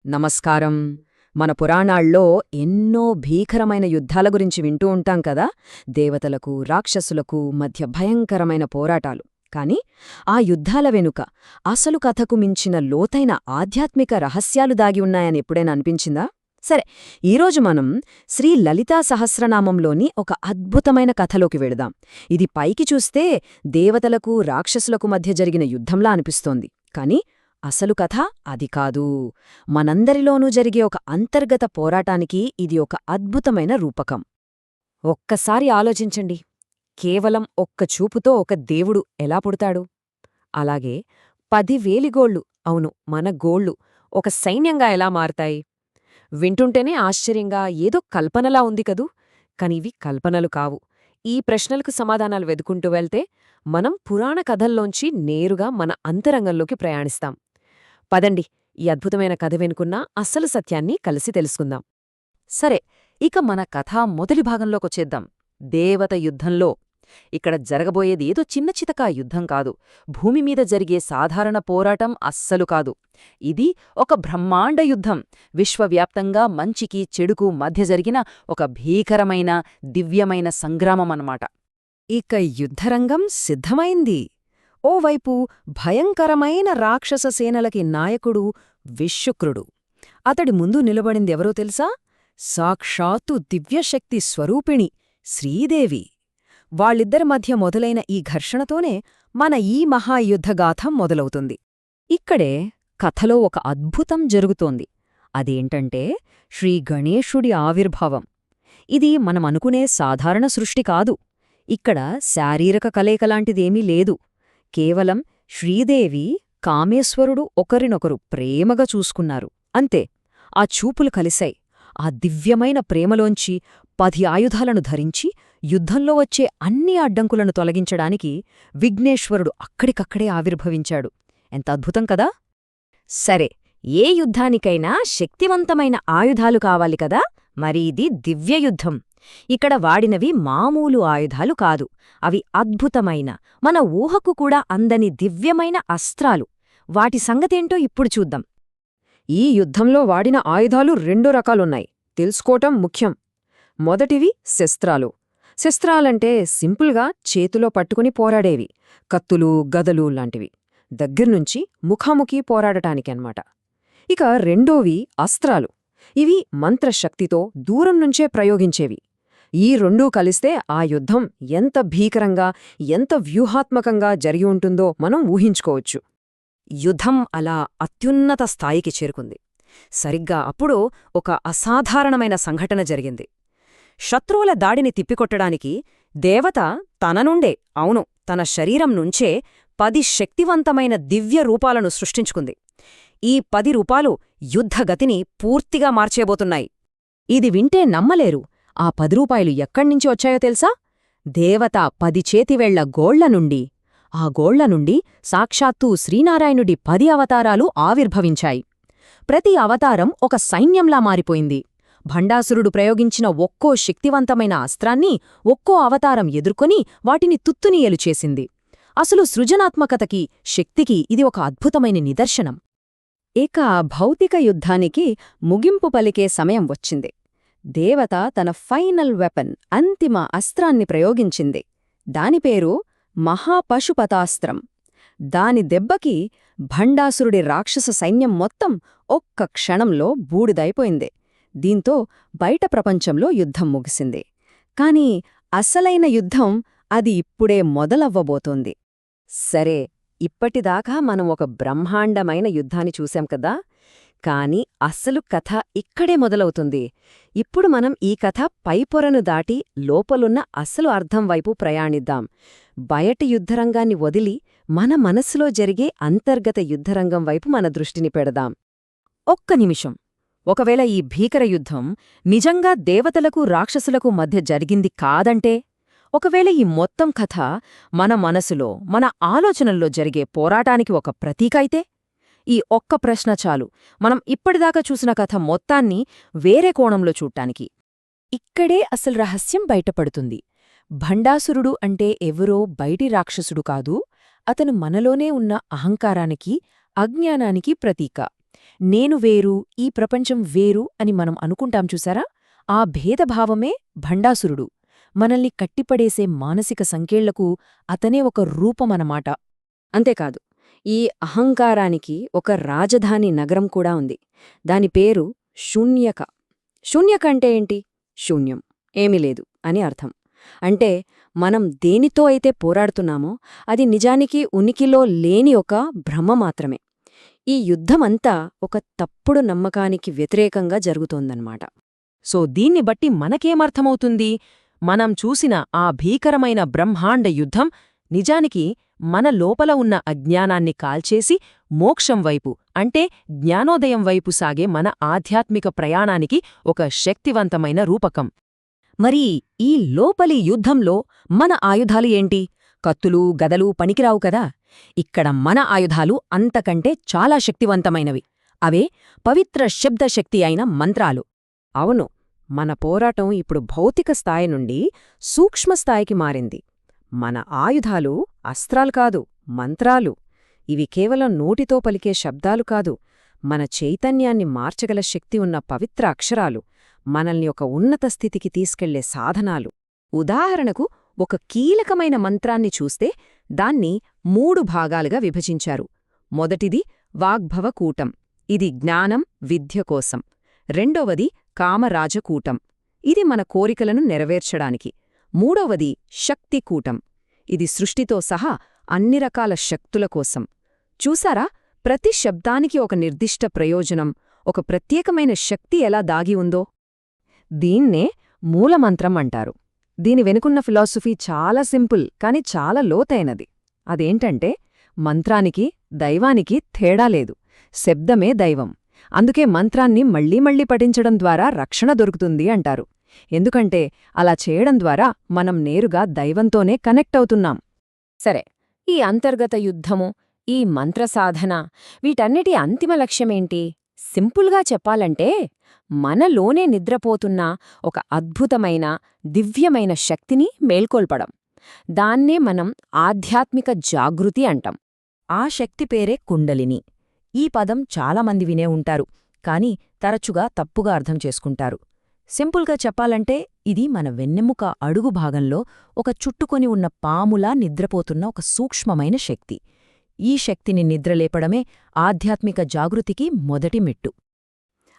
నమస్కారం. మన పురాణాల్లో ఎన్నో భీకరమైన యుద్ధాల గురించి వింటూ ఉంటాం కదా. దేవతలకు రాక్షసులకు మధ్య భయంకరమైన పోరాటాలు. కాని ఆ యుద్ధాల వెనుక అసలు కథకు మించిన లోతైన ఆధ్యాత్మిక రహస్యాలు దాగి ఉన్నాయని ఎప్పుడైనా అనిపించిందా? సరే, ఈరోజు మనం శ్రీ లలితా సహస్రనామంలోని ఒక అద్భుతమైన కథలోకి వెళదాం. ఇది పైకి చూస్తే దేవతలకు రాక్షసులకు మధ్య జరిగిన యుద్ధంలా అనిపిస్తోంది. కాని అసలు కథ అది కాదు. మనందరిలోనూ జరిగే ఒక అంతర్గత పోరాటానికి ఇది ఒక అద్భుతమైన రూపకం. ఒక్కసారి ఆలోచించండి. కేవలం ఒక్క చూపుతో ఒక దేవుడు ఎలా పుడతాడు? అలాగే 10,000 గోళ్లు, అవును మన గోళ్లు, ఒక సైన్యంగా ఎలా మారతాయి? వింటుంటేనే ఆశ్చర్యంగా, ఏదో కల్పనలా ఉంది కదూ. కానివి కల్పనలు కావు. ఈ ప్రశ్నలకు సమాధానాలు వెదుకుంటూ వెళ్తే మనం పురాణ కథల్లోంచి నేరుగా మన అంతరంగంలోకి ప్రయాణిస్తాం. పదండి, ఈ అద్భుతమైన కథ వెనుకున్న అస్సలు సత్యాన్ని కలిసి తెలుసుకుందాం. సరే, ఇక మన కథ మొదటి భాగంలోకొచ్చేద్దాం. దేవత యుద్ధంలో. ఇక్కడ జరగబోయేది ఏదో చిన్న చితకా యుద్ధం కాదు. భూమిమీద జరిగే సాధారణ పోరాటం అస్సలు కాదు. ఇది ఒక బ్రహ్మాండ యుద్ధం. విశ్వవ్యాప్తంగా మంచికి చెడుకు మధ్య జరిగిన ఒక భీకరమైన దివ్యమైన సంగ్రామమన్నమాట. ఇక యుద్ధరంగం సిద్ధమైంది. ఓవైపు భయంకరమైన రాక్షస సేనలకి నాయకుడు విశుక్రుడు. అతడి ముందు నిలబడిందెవరో తెలుసా? సాక్షాత్తు దివ్యశక్తి స్వరూపిణి శ్రీదేవి. వాళ్ళిద్దరి మధ్య మొదలైన ఈ ఘర్షణతోనే మన ఈ మహాయుద్ధగాథ మొదలవుతుంది. ఇక్కడే కథలో ఒక అద్భుతం జరుగుతోంది. అదేంటంటే శ్రీగణేశుడి ఆవిర్భావం. ఇది మనమనుకునే సాధారణ సృష్టి కాదు. ఇక్కడ శారీరక కలయికలాంటిదేమీ లేదు. కేవలం శ్రీదేవి, కామేశ్వరుడు ఒకరినొకరు ప్రేమగా చూసుకున్నారు అంతే. ఆ చూపులు కలిశాయి. ఆ దివ్యమైన ప్రేమలోంచి 10 ఆయుధాలను ధరించి యుద్ధంలో వచ్చే అన్ని అడ్డంకులను తొలగించడానికి విఘ్నేశ్వరుడు అక్కడికక్కడే ఆవిర్భవించాడు. ఎంత అద్భుతం కదా! సరే, ఏ యుద్ధానికైనా శక్తివంతమైన ఆయుధాలు కావాలి కదా. మరి ఇది దివ్యయుద్ధం. ఇక్కడ వాడినవి మామూలు ఆయుధాలు కాదు. అవి అద్భుతమైన, మన ఊహకు కూడా అందని దివ్యమైన అస్త్రాలు. వాటి సంగతేంటో ఇప్పుడు చూద్దాం. ఈ యుద్ధంలో వాడిన ఆయుధాలు 2 రకాలున్నాయి. తెలుసుకోవటం ముఖ్యం. మొదటివి శస్త్రాలు. శస్త్రాలంటే సింపుల్గా చేతిలో పట్టుకుని పోరాడేవి. కత్తులు, గదలు లాంటివి. దగ్గర్నుంచి ముఖాముఖీ పోరాడటానికి అన్నమాట. ఇక రెండోవి అస్త్రాలు. ఇవి మంత్రశక్తితో దూరం నుంచే ప్రయోగించేవి. ఈ 2 కలిస్తే ఆ యుద్ధం ఎంత భీకరంగా, ఎంత వ్యూహాత్మకంగా జరిగి ఉంటుందో మనం ఊహించుకోవచ్చు. యుద్ధం అలా అత్యున్నత స్థాయికి చేరుకుంది. సరిగ్గా అప్పుడు ఒక అసాధారణమైన సంఘటన జరిగింది. శత్రువుల దాడిని తిప్పికొట్టడానికి దేవత తన నుండే, అవును తన శరీరం నుంచే 10 శక్తివంతమైన దివ్య రూపాలను సృష్టించుకుంది. ఈ 10 రూపాలు యుద్ధగతిని పూర్తిగా మార్చేబోతున్నాయి. ఇది వింటే నమ్మలేరు. ఆ 10 రూపాయలు ఎక్కడ్నించి వచ్చాయో తెలుసా? దేవత 10 చేతివేళ్ల గోళ్ల నుండి. ఆ గోళ్ల నుండి సాక్షాత్తూ శ్రీనారాయణుడి 10 అవతారాలు ఆవిర్భవించాయి. ప్రతి అవతారం ఒక సైన్యంలా మారిపోయింది. భండాసురుడు ప్రయోగించిన ఒక్కో శక్తివంతమైన అస్త్రాన్ని ఒక్కో అవతారం ఎదుర్కొని వాటిని తుత్తునియలు చేసింది. అసలు సృజనాత్మకతకి, శక్తికి ఇది ఒక అద్భుతమైన నిదర్శనం. ఇక భౌతిక యుద్ధానికి ముగింపు పలికే సమయం వచ్చింది. దేవత తన ఫైనల్ వెపన్, అంతిమ అస్త్రాన్ని ప్రయోగించింది. దాని పేరు మహాపశుపతాస్త్రం. దాని దెబ్బకి భండాసురుడి రాక్షస సైన్యం మొత్తం ఒక్క క్షణంలో బూడిదైపోయింది. దీంతో బయట ప్రపంచంలో యుద్ధం ముగిసింది. కాని అసలైన యుద్ధం అది ఇప్పుడే మొదలవ్వబోతోంది. సరే, ఇప్పటిదాకా మనం ఒక బ్రహ్మాండమైన యుద్ధాన్ని చూశాం కదా. కాని అస్సలు కథ ఇక్కడే మొదలవుతుంది. ఇప్పుడు మనం ఈ కథ పైపొరను దాటి లోపలున్న అసలు అర్థం వైపు ప్రయాణిద్దాం. బయటి యుద్ధరంగాన్ని వదిలి మన మనస్సులో జరిగే అంతర్గత యుద్ధరంగం వైపు మన దృష్టిని పెడదాం. ఒక్క నిమిషం. ఒకవేళ ఈ భీకర యుద్ధం నిజంగా దేవతలకు రాక్షసులకు మధ్య జరిగింది కాదంటే? ఒకవేళ ఈ మొత్తం కథ మన మనసులో, మన ఆలోచనల్లో జరిగే పోరాటానికి ఒక ప్రతీకైతే? ఈ ఒక్క ప్రశ్న చాలు మనం ఇప్పటిదాకా చూసిన కథ మొత్తాన్ని వేరే కోణంలో చూడ్డానికి. ఇక్కడే అసలు రహస్యం బయటపడుతుంది. భండాసురుడు అంటే ఎవరో బయటి రాక్షసుడు కాదు. అతను మనలోనే ఉన్న అహంకారానికి, అజ్ఞానానికి ప్రతీక. నేను వేరు, ఈ ప్రపంచం వేరు అని మనం అనుకుంటాం చూసారా? ఆ భేదభావమే భండాసురుడు. మనల్ని కట్టిపడేసే మానసిక సంకేళ్లకు అతనే ఒక రూపమనమాట. అంతేకాదు, ఈ అహంకారానికి ఒక రాజధాని నగరం కూడా ఉంది. దాని పేరు శూన్యక. శూన్యక అంటే ఏంటి? శూన్యం, ఏమీ లేదు అని అర్థం. అంటే మనం దేనితో అయితే పోరాడుతున్నామో అది నిజానికి ఉనికిలో లేని ఒక భ్రమ మాత్రమే. ఈ యుద్ధమంతా ఒక తప్పుడు నమ్మకానికి వ్యతిరేకంగా జరుగుతోందన్నమాట. సో దీన్ని బట్టి మనకేమర్థమవుతుంది? మనం చూసిన ఆ భీకరమైన బ్రహ్మాండ యుద్ధం నిజానికి మన లోపల ఉన్న అజ్ఞానాన్ని కాల్చేసి మోక్షం వైపు, అంటే జ్ఞానోదయం వైపు సాగే మన ఆధ్యాత్మిక ప్రయాణానికి ఒక శక్తివంతమైన రూపకం. మరి ఈ లోపలి యుద్ధంలో మన ఆయుధాలు ఏంటి? కత్తులు, గదలు పనికిరావు కదా. ఇక్కడ మన ఆయుధాలు అంతకంటే చాలా శక్తివంతమైనవి. అవే పవిత్ర శబ్దశక్తి అయిన మంత్రాలు. అవును, మన పోరాటం ఇప్పుడు భౌతిక స్థాయి నుండి సూక్ష్మస్థాయికి మారింది. మన ఆయుధాలు అస్త్రాలు కాదు, మంత్రాలు. ఇవి కేవలం నోటితో పలికే శబ్దాలు కాదు, మన చైతన్యాన్ని మార్చగల శక్తి ఉన్న పవిత్ర అక్షరాలు, మనల్ని ఒక ఉన్నత స్థితికి తీసుకెళ్లే సాధనాలు. ఉదాహరణకు, ఒక కీలకమైన మంత్రాన్ని చూస్తే దాన్ని 3 భాగాలుగా విభజించారు. మొదటిది వాగ్భవకూటం, ఇది జ్ఞానం, విద్య కోసం. రెండవది కామరాజకూటం, ఇది మన కోరికలను నెరవేర్చడానికి. మూడవది శక్తికూటం, ఇది సృష్టితో సహా అన్ని రకాల శక్తుల కోసం. చూసారా, ప్రతి శబ్దానికి ఒక నిర్దిష్ట ప్రయోజనం, ఒక ప్రత్యేకమైన శక్తి ఎలా దాగి ఉందో. దీన్నే మూలమంత్రం అంటారు. దీని వెనుకున్న ఫిలాసఫీ చాలా సింపుల్ కాని చాలా లోతైనది. అదేంటంటే, మంత్రానికి, దైవానికి తేడా లేదు. శబ్దమే దైవం. అందుకే మంత్రాన్ని మళ్లీ మళ్లీ పఠించడం ద్వారా రక్షణ దొరుకుతుంది అంటారు. ఎందుకంటే అలా చేయడం ద్వారా మనం నేరుగా దైవంతోనే కనెక్ట్ అవుతున్నాం. సరే, ఈ అంతర్గత యుద్ధము, ఈ మంత్రసాధన, వీటన్నిటి అంతిమ లక్ష్యమేంటి? సింపుల్గా చెప్పాలంటే, మనలోనే నిద్రపోతున్న ఒక అద్భుతమైన, దివ్యమైన శక్తిని మేల్కొల్పడం. దాన్నే మనం ఆధ్యాత్మిక జాగృతి అంటాం. ఆ శక్తి పేరే కుండలిని. ఈ పదం చాలామంది వినే ఉంటారు, కాని తరచుగా తప్పుగా అర్థం చేసుకుంటారు. సింపుల్గా చెప్పాలంటే, ఇది మన వెన్నెముక అడుగు భాగంలో ఒక చుట్టుకొని ఉన్న పాములా నిద్రపోతున్న ఒక సూక్ష్మమైన శక్తి. ఈ శక్తిని నిద్రలేపడమే ఆధ్యాత్మిక జాగృతికి మొదటి మెట్టు.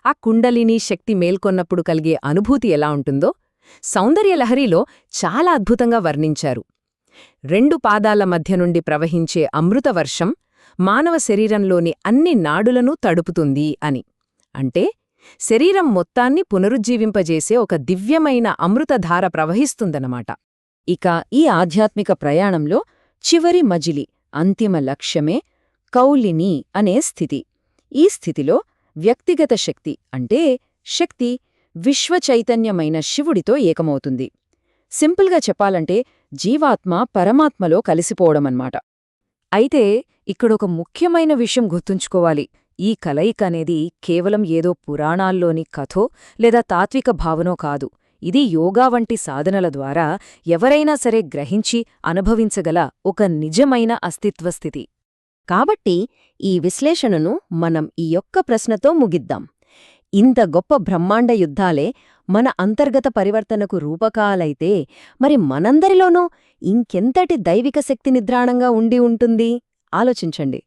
ఆ కుండలిని శక్తి మేల్కొన్నప్పుడు కలిగే అనుభూతి ఎలా ఉంటుందో సౌందర్యలహరిలో చాలా అద్భుతంగా వర్ణించారు. 2 పాదాల మధ్య నుండి ప్రవహించే అమృతవర్షం మానవ శరీరంలోని అన్ని నాడులను తడుపుతుంది అని. అంటే శరీరం మొత్తాన్ని పునరుజ్జీవింపజేసే ఒక దివ్యమైన అమృతధార ప్రవహిస్తుందన్నమాట. ఇక ఈ ఆధ్యాత్మిక ప్రయాణంలో చివరి మజిలి, అంతిమ లక్ష్యమే కౌలిని అనే స్థితి. ఈ స్థితిలో వ్యక్తిగత శక్తి, అంటే శక్తి విశ్వచైతన్యమైన శివుడితో ఏకమవుతుంది. సింపుల్గా చెప్పాలంటే జీవాత్మ పరమాత్మలో కలిసిపోవడమన్నమాట. అయితే ఇక్కడొక ముఖ్యమైన విషయం గుర్తుంచుకోవాలి. ఈ కలయిక అనేది కేవలం ఏదో పురాణాల్లోని కథో లేదా తాత్విక భావనో కాదు. ఇది యోగా వంటి సాధనల ద్వారా ఎవరైనా సరే గ్రహించి అనుభవించగల ఒక నిజమైన అస్తిత్వస్థితి. కాబట్టి ఈ విశ్లేషణను మనం ఈ యొక్క ప్రశ్నతో ముగిద్దాం. ఇంత గొప్ప బ్రహ్మాండ యుద్ధాలే మన అంతర్గత పరివర్తనకు రూపకాలైతే మరి మనందరిలోనూ ఇంకెంతటి దైవిక శక్తి నిద్రాణంగా ఉండి ఉంటుంది? ఆలోచించండి.